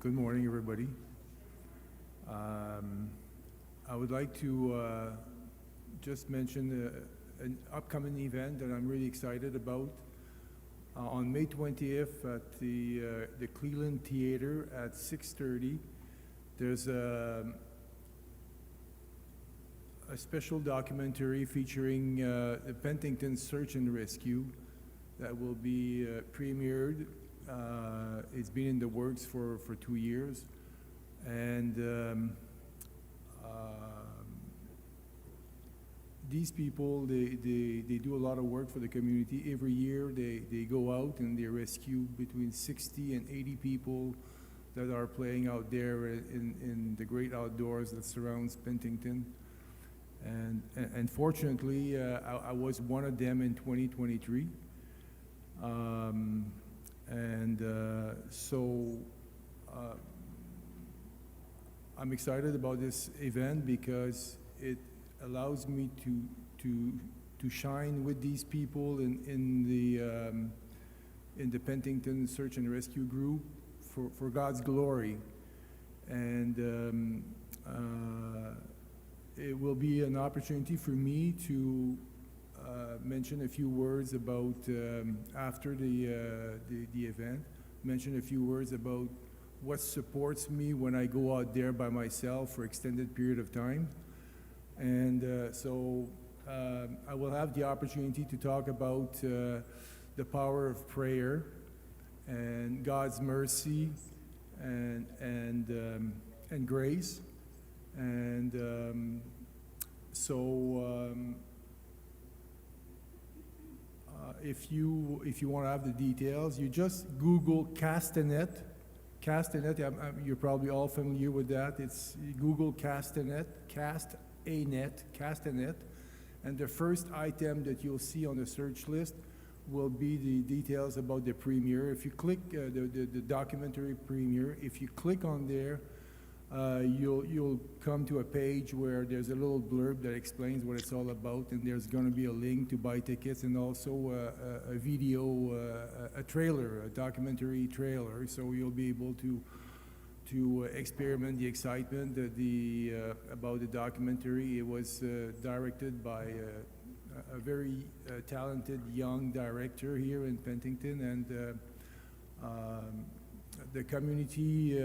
Good morning, everybody. I would like to just mention an upcoming event that I'm really excited about. On May 20th at the Cleland Theatre at 6:30, there's a special documentary featuring the Penticton Search and Rescue that will be premiered. It's been in the works for 2 years, and these people, they do a lot of work for the community. Every year they go out and they rescue between 60 and 80 people that are playing out there in the great outdoors that surrounds Penticton. And fortunately, I was one of them in 2023. So I'm excited about this event because it allows me to shine with these people in the Penticton Search and Rescue Group for God's glory. And it will be an opportunity for me to mention a few words about, after the event, mention a few words about what supports me when I go out there by myself for extended period of time. And so I will have the opportunity to talk about the power of prayer and God's mercy and grace. And if you want to have the details, you just Google Castanet. Castanet, you're probably all familiar with that. It's Google Castanet, Castanet, and the first item that you'll see on the search list will be the details about the premiere. If you click the documentary premiere, if you click on there, you'll come to a page where there's a little blurb that explains what it's all about, and there's going to be a link to buy tickets and also a video, a trailer, a documentary trailer, so you'll be able to experiment the excitement about the documentary. It was directed by a very talented young director here in Penticton, and the community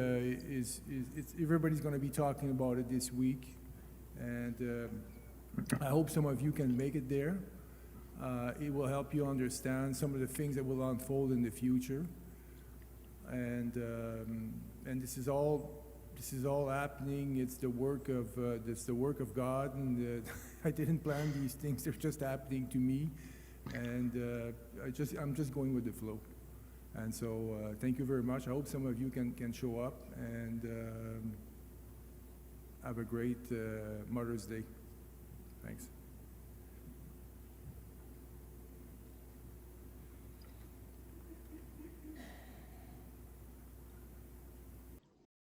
everybody's going to be talking about it this week, and I hope some of you can make it there. It will help you understand some of the things that will unfold in the future, and this is all happening. It's the work of God, and I didn't plan these things; they're just happening to me, and I'm just going with the flow. And so thank you very much. I hope some of you can show up, and have a great Mother's Day. Thanks.